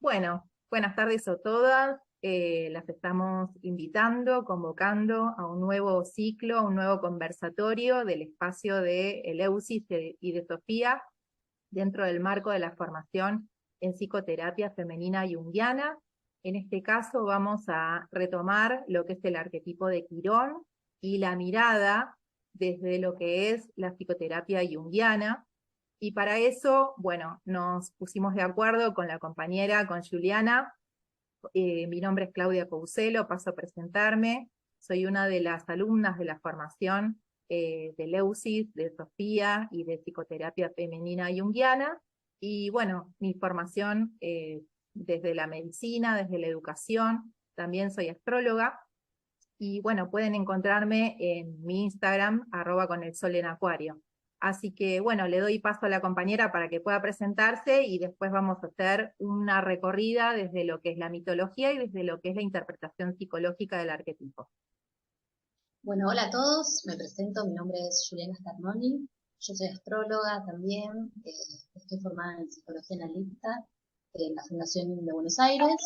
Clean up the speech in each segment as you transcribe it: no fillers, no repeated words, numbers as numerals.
Bueno, buenas tardes a todas. Las estamos invitando, convocando a un nuevo ciclo, a un nuevo conversatorio del espacio de Eleusis y de Sofía, dentro del marco de la formación en psicoterapia femenina junguiana. En este caso vamos a retomar lo que es el arquetipo de Quirón y la mirada desde lo que es la psicoterapia junguiana. Y para eso, bueno, nos pusimos de acuerdo con la compañera, con Juliana. Mi nombre es Claudia Couselo, paso a presentarme. Soy una de las alumnas de la formación de Eleusis, de Sofía y de psicoterapia femenina junguiana. Y bueno, mi formación desde la medicina, desde la educación, también soy astróloga. Y bueno, pueden encontrarme en mi Instagram, @conelsol_en_acuario. Así que bueno, le doy paso a la compañera para que pueda presentarse y después vamos a hacer una recorrida desde lo que es la mitología y desde lo que es la interpretación psicológica del arquetipo. Bueno, hola a todos, me presento, mi nombre es Juliana Starnoni, yo soy astróloga también, estoy formada en psicología analítica en la Fundación de Buenos Aires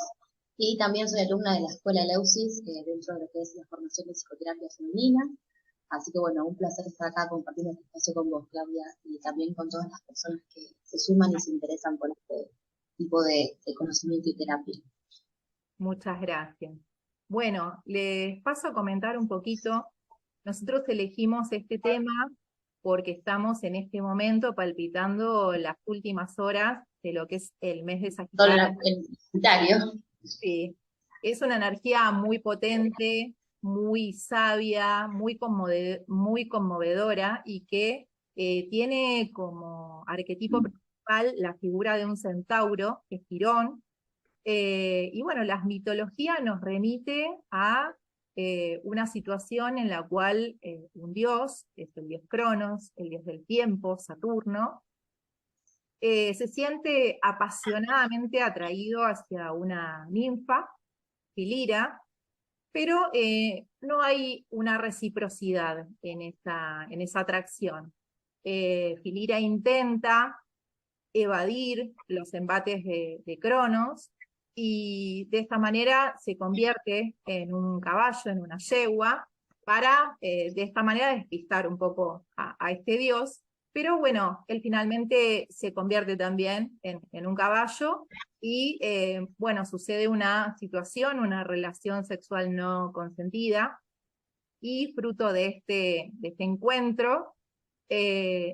y también soy alumna de la Escuela Eleusis dentro de lo que es la formación de psicoterapia femenina. Así que bueno, un placer estar acá compartiendo este espacio con vos, Claudia, y también con todas las personas que se suman y se interesan por este tipo de conocimiento y terapia. Muchas gracias. Bueno, les paso a comentar un poquito. Nosotros elegimos este tema porque estamos en este momento palpitando las últimas horas de lo que es el mes de Solo Sagitario. el Sagitario. Sí, es una energía muy potente, muy sabia, muy conmovedora y que tiene como arquetipo principal la figura de un centauro, que es Quirón. Y bueno, la mitología nos remite a una situación en la cual un dios, que es el dios Cronos, el dios del tiempo, Saturno, se siente apasionadamente atraído hacia una ninfa, Filira, pero no hay una reciprocidad en esa atracción. Filira intenta evadir los embates de Cronos y de esta manera se convierte en un caballo, en una yegua, para de esta manera despistar un poco a este dios. Pero bueno, él finalmente se convierte también en un caballo y bueno, sucede una situación, una relación sexual no consentida, y fruto de este encuentro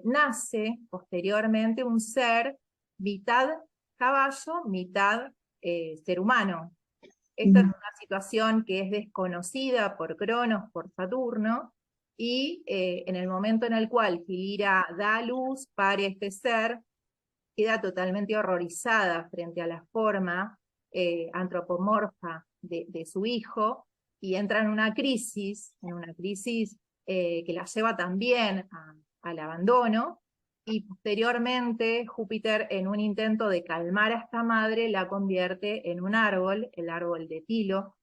nace posteriormente un ser mitad caballo, mitad ser humano. Esta es una situación que es desconocida por Cronos, por Saturno, y en el momento en el cual Filira da a luz para este ser, queda totalmente horrorizada frente a la forma antropomorfa de su hijo, y entra en una crisis que la lleva también al abandono, y posteriormente Júpiter, en un intento de calmar a esta madre, la convierte en un árbol, el árbol de Tilo,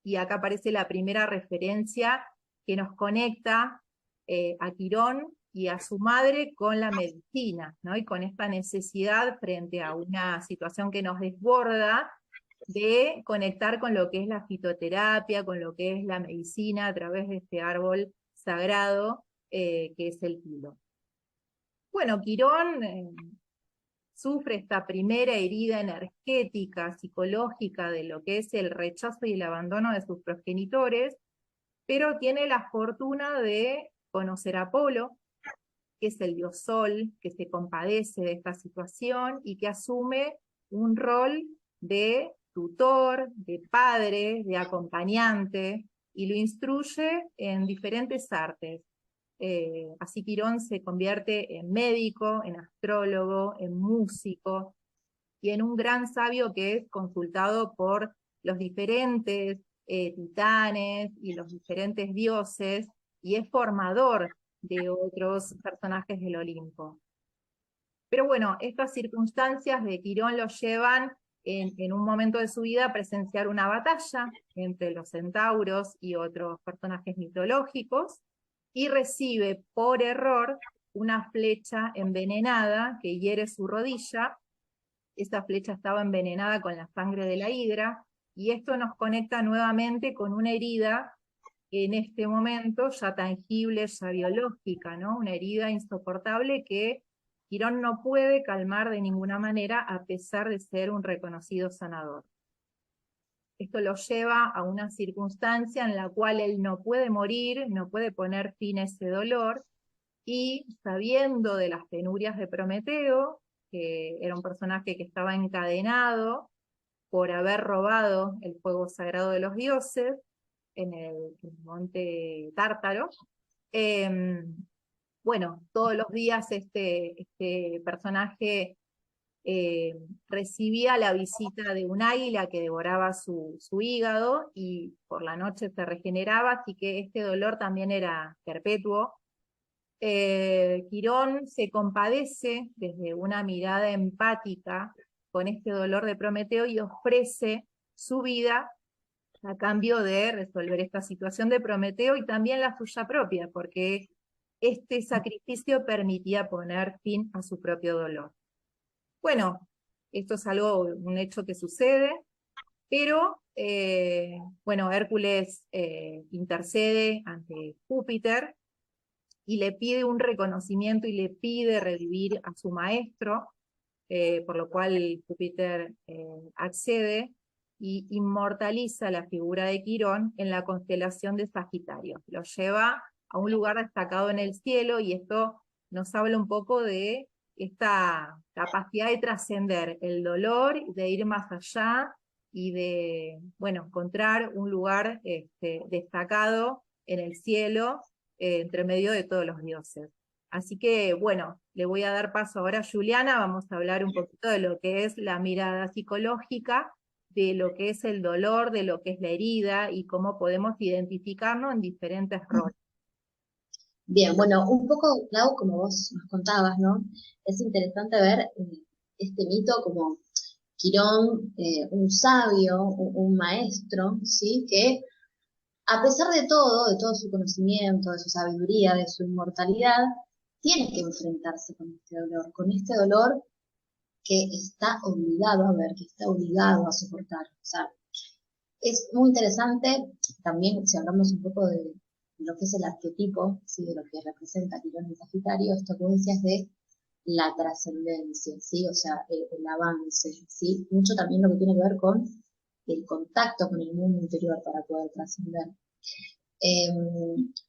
y acá aparece la primera referencia que nos conecta a Quirón y a su madre con la medicina, ¿no? Y con esta necesidad frente a una situación que nos desborda de conectar con lo que es la fitoterapia, con lo que es la medicina a través de este árbol sagrado que es el tilo. Bueno, Quirón sufre esta primera herida energética, psicológica, de lo que es el rechazo y el abandono de sus progenitores, pero tiene la fortuna de conocer a Apolo, que es el dios Sol, que se compadece de esta situación y que asume un rol de tutor, de padre, de acompañante, y lo instruye en diferentes artes. Así Quirón se convierte en médico, en astrólogo, en músico y en un gran sabio que es consultado por los diferentes titanes y los diferentes dioses, y es formador de otros personajes del Olimpo. Pero bueno, estas circunstancias de Quirón lo llevan en un momento de su vida a presenciar una batalla entre los centauros y otros personajes mitológicos, y recibe por error una flecha envenenada que hiere su rodilla, esa flecha estaba envenenada con la sangre de la hidra, y esto nos conecta nuevamente con una herida en este momento ya tangible, ya biológica, ¿no? Una herida insoportable que Quirón no puede calmar de ninguna manera a pesar de ser un reconocido sanador. Esto lo lleva a una circunstancia en la cual él no puede morir, no puede poner fin a ese dolor, y sabiendo de las penurias de Prometeo, que era un personaje que estaba encadenado por haber robado el fuego sagrado de los dioses en el monte Tártaro, bueno, todos los días este personaje recibía la visita de un águila que devoraba su hígado y por la noche se regeneraba, así que este dolor también era perpetuo. Quirón se compadece desde una mirada empática con este dolor de Prometeo y ofrece su vida a cambio de resolver esta situación de Prometeo y también la suya propia, porque este sacrificio permitía poner fin a su propio dolor. Bueno, esto es un hecho que sucede, pero bueno, Hércules intercede ante Júpiter y le pide un reconocimiento y le pide revivir a su maestro, por lo cual Júpiter accede y inmortaliza la figura de Quirón en la constelación de Sagitario. Lo lleva a un lugar destacado en el cielo y esto nos habla un poco de esta capacidad de trascender el dolor, de ir más allá y de, bueno, encontrar un lugar destacado en el cielo, entre medio de todos los dioses. Así que, bueno, le voy a dar paso ahora a Juliana, vamos a hablar un poquito de lo que es la mirada psicológica, de lo que es el dolor, de lo que es la herida y cómo podemos identificarnos en diferentes roles. Bien, bueno, un poco, Clau, como vos nos contabas, ¿no? Es interesante ver este mito como Quirón, un sabio, un maestro, ¿sí? Que a pesar de todo su conocimiento, de su sabiduría, de su inmortalidad, tiene que enfrentarse con este dolor que está obligado a ver, que está obligado a soportar. O sea, es muy interesante también, si hablamos un poco de lo que es el arquetipo, ¿sí? De lo que representa Quirón en Sagitario, esto que decías de la trascendencia, ¿sí? O sea, el avance, ¿sí? Mucho también lo que tiene que ver con el contacto con el mundo interior para poder trascender. Eh,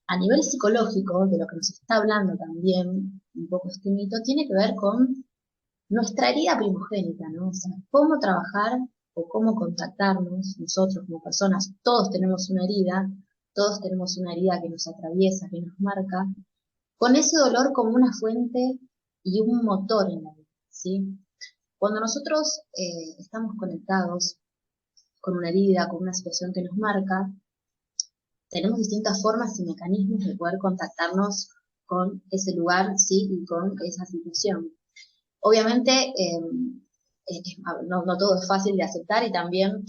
a nivel psicológico, de lo que nos está hablando también un poco este mito, tiene que ver con nuestra herida primogénita, ¿no? O sea, cómo trabajar o cómo contactarnos nosotros como personas. Todos tenemos una herida que nos atraviesa, que nos marca, con ese dolor como una fuente y un motor en la vida, ¿sí? Cuando nosotros estamos conectados con una herida, con una situación que nos marca, tenemos distintas formas y mecanismos de poder contactarnos con ese lugar, ¿sí? Y con esa situación. Obviamente, no todo es fácil de aceptar y también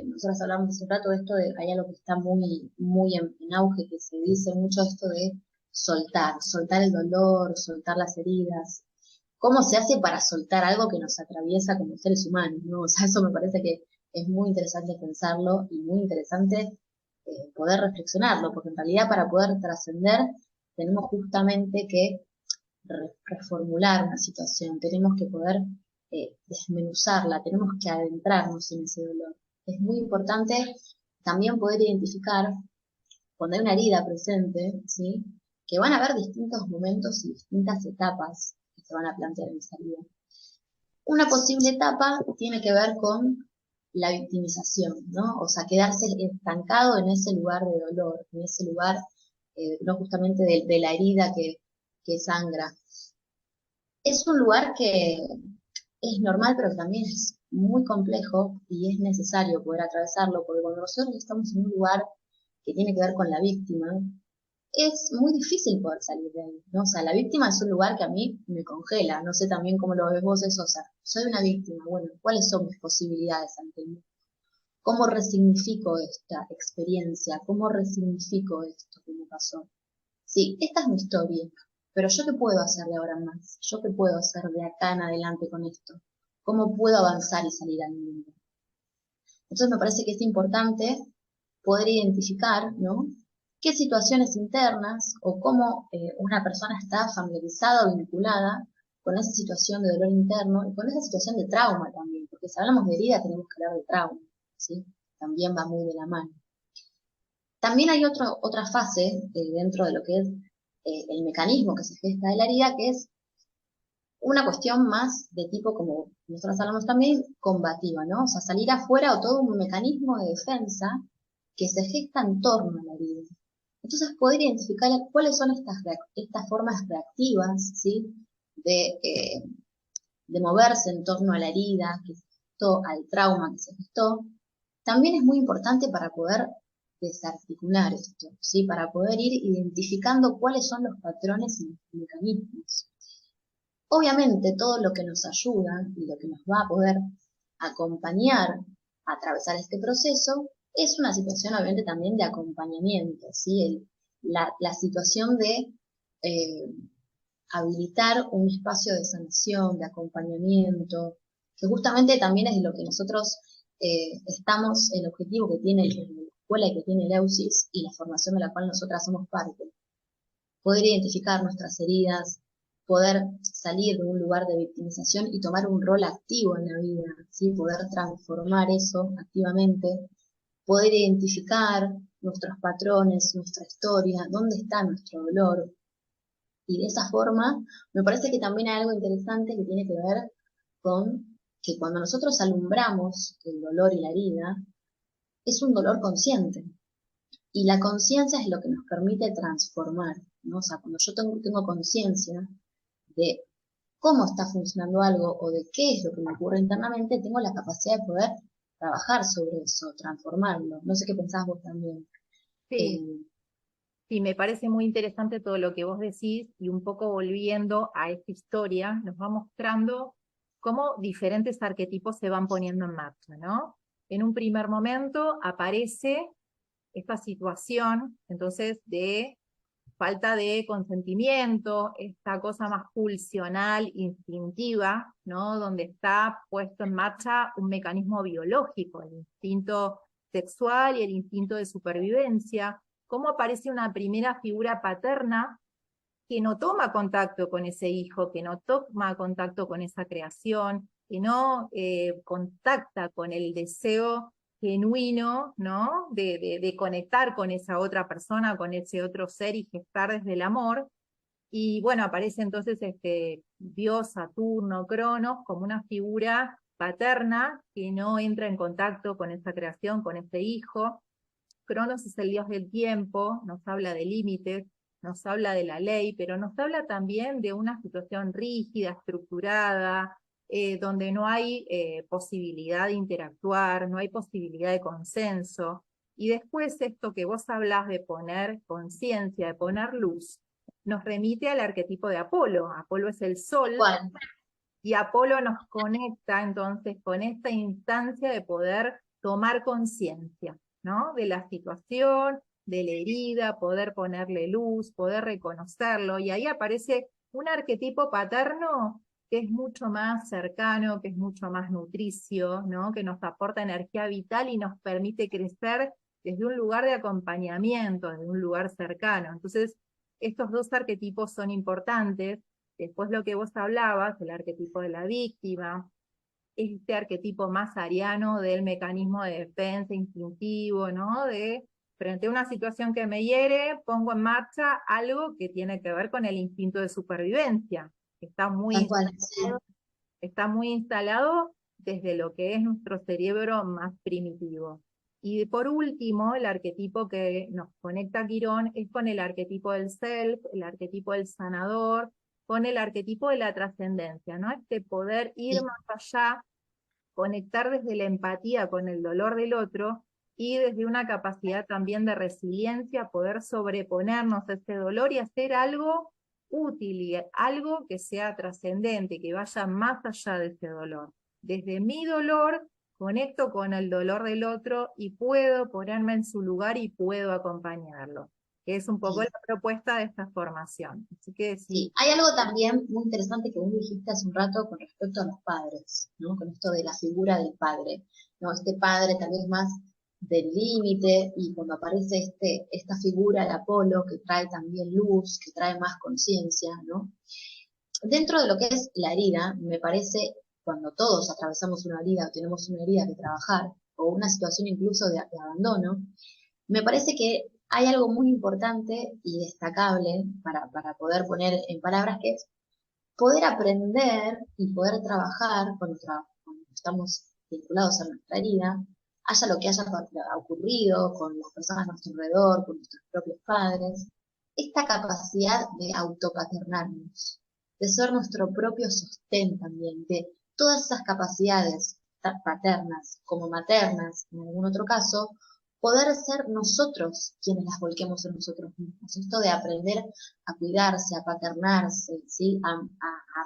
nosotros hablamos hace un rato de esto, de hay algo que está muy en auge, que se dice mucho esto de soltar el dolor, soltar las heridas. ¿Cómo se hace para soltar algo que nos atraviesa como seres humanos, ¿no? O sea, eso me parece que es muy interesante pensarlo y muy interesante poder reflexionarlo, porque en realidad para poder trascender tenemos justamente que reformular una situación, tenemos que poder desmenuzarla, tenemos que adentrarnos en ese dolor. Es muy importante también poder identificar cuando hay una herida presente, ¿sí? Que van a haber distintos momentos y distintas etapas que se van a plantear en esa herida. Una posible etapa tiene que ver con la victimización, ¿no? O sea, quedarse estancado en ese lugar de dolor, en ese lugar, no justamente de la herida que sangra. Es un lugar que es normal, pero también es muy complejo y es necesario poder atravesarlo, porque cuando nosotros estamos en un lugar que tiene que ver con la víctima, es muy difícil poder salir de ahí, ¿no? O sea, la víctima es un lugar que a mí me congela, no sé también cómo lo ves vos eso, o sea, soy una víctima, bueno, ¿cuáles son mis posibilidades ante mí? ¿Cómo resignifico esta experiencia? ¿Cómo resignifico esto que me pasó? Sí, esta es mi historia, pero ¿yo qué puedo hacer de ahora en más? ¿Yo qué puedo hacer de acá en adelante con esto? ¿Cómo puedo avanzar y salir al mundo? Entonces me parece que es importante poder identificar, ¿no? Qué situaciones internas o cómo una persona está familiarizada o vinculada con esa situación de dolor interno y con esa situación de trauma también, porque si hablamos de herida tenemos que hablar de trauma, ¿sí? También va muy de la mano. También hay otra fase dentro de lo que es el mecanismo que se gesta de la herida, que es una cuestión más de tipo, como nosotros hablamos también, combativa, ¿no? O sea, salir afuera o todo un mecanismo de defensa que se gesta en torno a la herida. Entonces, poder identificar cuáles son estas formas reactivas, ¿sí? De moverse en torno a la herida que se gestó, al trauma que se gestó, también es muy importante para poder desarticular esto, ¿sí? Para poder ir identificando cuáles son los patrones y los mecanismos. Obviamente, todo lo que nos ayuda y lo que nos va a poder acompañar a atravesar este proceso es una situación, obviamente, también de acompañamiento, ¿sí? La situación de eh, habilitar un espacio de sanación, de acompañamiento, que justamente también es lo que nosotros estamos, el objetivo que tiene la escuela y que tiene el EUSIS y la formación de la cual nosotras somos parte. Poder identificar nuestras heridas, poder salir de un lugar de victimización y tomar un rol activo en la vida, ¿sí? Poder transformar eso activamente, poder identificar nuestros patrones, nuestra historia, dónde está nuestro dolor. Y de esa forma, me parece que también hay algo interesante que tiene que ver con que cuando nosotros alumbramos el dolor y la herida, es un dolor consciente. Y la conciencia es lo que nos permite transformar, ¿no? O sea, cuando yo tengo conciencia de cómo está funcionando algo o de qué es lo que me ocurre internamente, tengo la capacidad de poder trabajar sobre eso, transformarlo. No sé qué pensás vos también. Sí, Eh, sí, me parece muy interesante todo lo que vos decís y un poco volviendo a esta historia, nos va mostrando cómo diferentes arquetipos se van poniendo en marcha, ¿no? En un primer momento aparece esta situación, entonces, de falta de consentimiento, esta cosa más pulsional, instintiva, ¿no? Donde está puesto en marcha un mecanismo biológico, el instinto sexual y el instinto de supervivencia. Cómo aparece una primera figura paterna que no toma contacto con ese hijo, que no toma contacto con esa creación, que no contacta con el deseo genuino, ¿no? De conectar con esa otra persona, con ese otro ser y gestar desde el amor. Y bueno, aparece entonces este Dios, Saturno, Cronos, como una figura paterna que no entra en contacto con esa creación, con ese hijo. Cronos es el dios del tiempo, nos habla de límites, nos habla de la ley, pero nos habla también de una situación rígida, estructurada, donde no hay posibilidad de interactuar, no hay posibilidad de consenso. Y después esto que vos hablás de poner conciencia, de poner luz, nos remite al arquetipo de Apolo. Apolo es el sol ¿Cuál? y Apolo nos conecta entonces con esta instancia de poder tomar conciencia, ¿no? De la situación, de la herida, poder ponerle luz, poder reconocerlo, y ahí aparece un arquetipo paterno que es mucho más cercano, que es mucho más nutricio, ¿no? Que nos aporta energía vital y nos permite crecer desde un lugar de acompañamiento, desde un lugar cercano. Entonces, estos dos arquetipos son importantes. Después lo que vos hablabas, el arquetipo de la víctima, este arquetipo más ariano del mecanismo de defensa instintivo, ¿no? De frente a una situación que me hiere, pongo en marcha algo que tiene que ver con el instinto de supervivencia, que Tal cual, sí. está muy instalado desde lo que es nuestro cerebro más primitivo. Y por último, el arquetipo que nos conecta a Quirón es con el arquetipo del self, el arquetipo del sanador, con el arquetipo de la trascendencia, ¿no? Este poder ir Sí. más allá, conectar desde la empatía con el dolor del otro y desde una capacidad también de resiliencia, poder sobreponernos a ese dolor y hacer algo útil y algo que sea trascendente, que vaya más allá de ese dolor. Desde mi dolor conecto con el dolor del otro y puedo ponerme en su lugar y puedo acompañarlo. que es un poco Sí, la propuesta de esta formación. Así que sí. sí, Hay algo también muy interesante que vos dijiste hace un rato con respecto a los padres, ¿no? Con esto de la figura del padre, ¿no? Este padre tal vez más del límite, y cuando aparece esta figura de Apolo que trae también luz, que trae más conciencia, ¿no? Dentro de lo que es la herida, me parece, cuando todos atravesamos una herida o tenemos una herida que trabajar, o una situación incluso de abandono, me parece que hay algo muy importante y destacable para poder poner en palabras, que es poder aprender y poder trabajar cuando estamos vinculados a nuestra herida, haya lo que haya ocurrido con las personas a nuestro alrededor, con nuestros propios padres, esta capacidad de autopaternarnos, de ser nuestro propio sostén también, de todas esas capacidades paternas como maternas, en algún otro caso, poder ser nosotros quienes las volquemos en nosotros mismos. Esto de aprender a cuidarse, a paternarse, ¿sí? A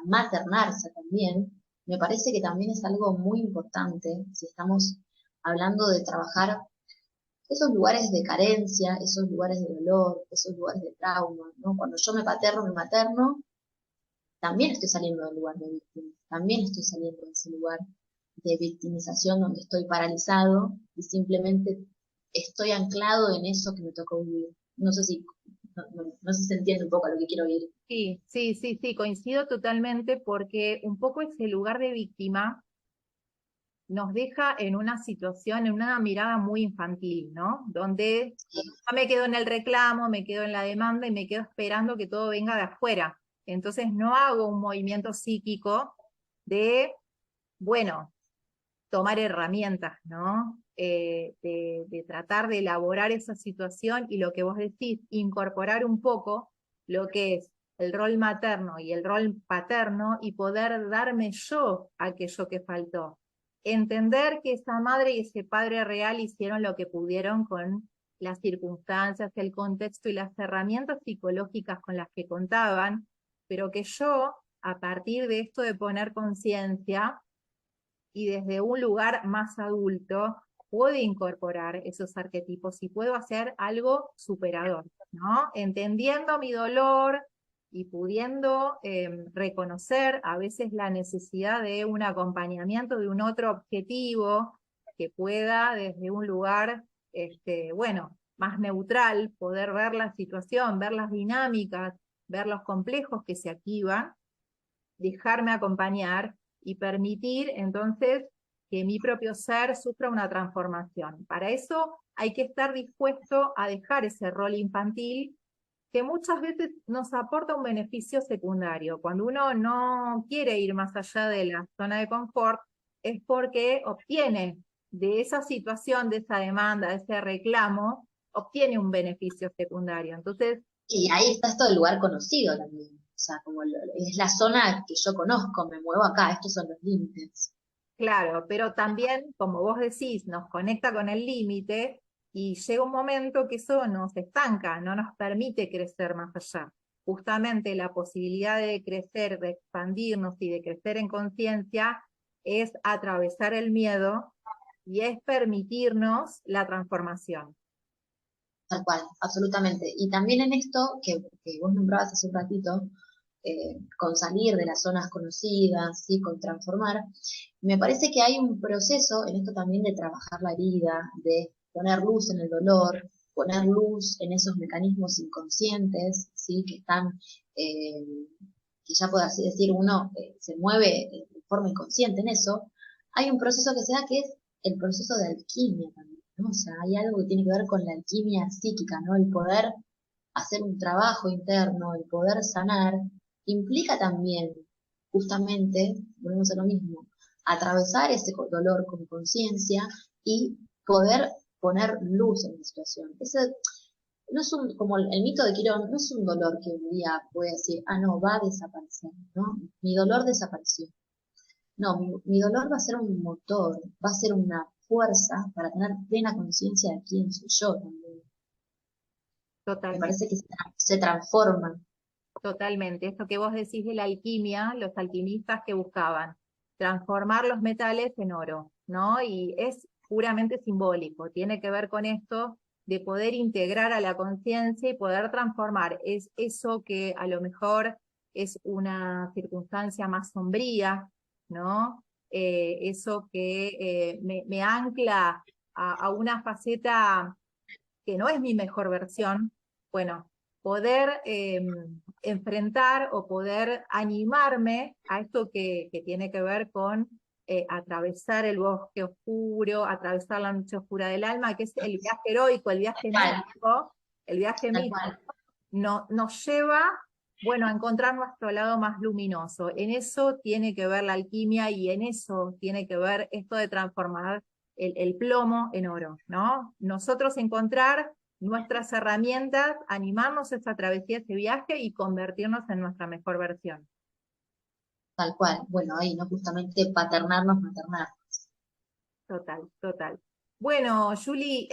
maternarse también, me parece que también es algo muy importante si estamos hablando de trabajar esos lugares de carencia, esos lugares de dolor, esos lugares de trauma, ¿no? Cuando yo me paterno, me materno, también estoy saliendo del lugar de víctima, también estoy saliendo de ese lugar de victimización donde estoy paralizado y simplemente estoy anclado en eso que me tocó vivir. No sé si, no sé si se entiende un poco a lo que quiero ir. sí, sí, sí, sí, coincido totalmente porque un poco ese lugar de víctima nos deja en una situación, en una mirada muy infantil, ¿no? Donde yo me quedo en el reclamo, me quedo en la demanda y me quedo esperando que todo venga de afuera. Entonces no hago un movimiento psíquico de, bueno, tomar herramientas, ¿no? De tratar de elaborar esa situación y lo que vos decís, incorporar un poco lo que es el rol materno y el rol paterno y poder darme yo aquello que faltó. Entender que esa madre y ese padre real hicieron lo que pudieron con las circunstancias, el contexto y las herramientas psicológicas con las que contaban, pero que yo, a partir de esto de poner conciencia, y desde un lugar más adulto puedo incorporar esos arquetipos y puedo hacer algo superador, ¿no? Entendiendo mi dolor y pudiendo reconocer a veces la necesidad de un acompañamiento de un otro objetivo que pueda desde un lugar, bueno, más neutral, poder ver la situación, ver las dinámicas, ver los complejos que se activan, dejarme acompañar y permitir entonces que mi propio ser sufra una transformación. Para eso hay que estar dispuesto a dejar ese rol infantil que muchas veces nos aporta un beneficio secundario. Cuando uno no quiere ir más allá de la zona de confort, es porque obtiene de esa situación, de esa demanda, de ese reclamo, obtiene un beneficio secundario. Entonces, Y ahí está esto del lugar conocido también. O sea, es la zona que yo conozco, me muevo acá, estos son los límites. claro, pero también, como vos decís, nos conecta con el límite y llega un momento que eso nos estanca, no nos permite crecer más allá. Justamente la posibilidad de crecer, de expandirnos y de crecer en conciencia es atravesar el miedo y es permitirnos la transformación. Tal cual, absolutamente. Y también en esto que vos nombrabas hace un ratito, con salir de las zonas conocidas, ¿sí? Con transformar, me parece que hay un proceso en esto también de trabajar la herida, de poner luz en el dolor, poner luz en esos mecanismos inconscientes, ¿sí? Que están, eh, que ya puedo así decir, uno se mueve de forma inconsciente en eso. Hay un proceso que se da que es el proceso de alquimia también, ¿no? O sea, hay algo que tiene que ver con la alquimia psíquica, ¿no? El poder hacer un trabajo interno, el poder sanar, implica también, justamente, volvemos a lo mismo, atravesar ese dolor con conciencia y poder poner luz en la situación. Ese no es como el mito de Quirón, no es un dolor que un día puede decir, ah, no, va a desaparecer, ¿no? Mi dolor desapareció. No, mi dolor va a ser un motor, va a ser una fuerza para tener plena conciencia de quién soy yo también. Me Totalmente. parece que se transforma. Totalmente. Esto que vos decís de la alquimia, los alquimistas que buscaban transformar los metales en oro, ¿no? Y es puramente simbólico, tiene que ver con esto de poder integrar a la conciencia y poder transformar. Es eso que a lo mejor es una circunstancia más sombría, ¿no? Eso que me ancla a una faceta que no es mi mejor versión, bueno, poder enfrentar o poder animarme a esto que tiene que ver con atravesar el bosque oscuro, atravesar la noche oscura del alma, que es el viaje heroico, el viaje Tal místico, cual. nos lleva, bueno, a encontrar nuestro lado más luminoso. En eso tiene que ver la alquimia y en eso tiene que ver esto de transformar el plomo en oro, ¿no? Nosotros encontrar nuestras herramientas, animarnos a esta travesía, ese viaje y convertirnos en nuestra mejor versión. Tal cual. Bueno, ahí, ¿no? Justamente paternarnos, maternarnos. Total, total. Bueno, Julie,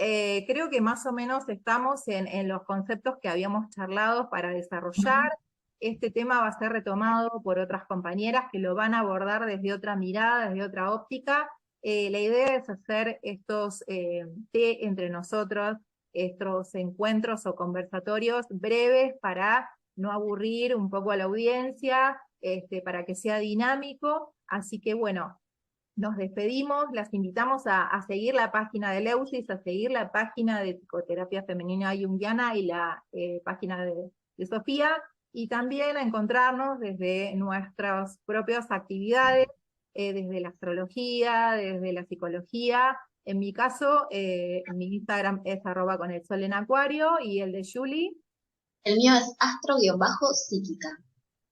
creo que más o menos estamos en los conceptos que habíamos charlado para desarrollar. Este tema va a ser retomado por otras compañeras que lo van a abordar desde otra mirada, desde otra óptica. La idea es hacer estos té entre nosotros, estos encuentros o conversatorios breves para no aburrir un poco a la audiencia, para que sea dinámico. Así que bueno, nos despedimos, las invitamos a seguir la página de Leusis, a seguir la página de Psicoterapia Femenina Junguiana y la página de Sofía, y también a encontrarnos desde nuestras propias actividades, desde la astrología, desde la psicología. En mi caso, mi Instagram es @con el sol en acuario, y el de Julie. El mío es astro-psíquica.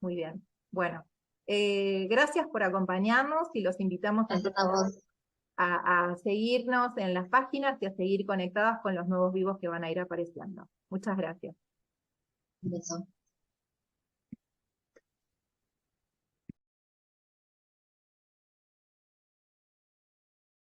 Muy bien. Bueno, gracias por acompañarnos y los invitamos Gracias entonces a vos. a seguirnos en las páginas y a seguir conectadas con los nuevos vivos que van a ir apareciendo. Muchas gracias. Un beso.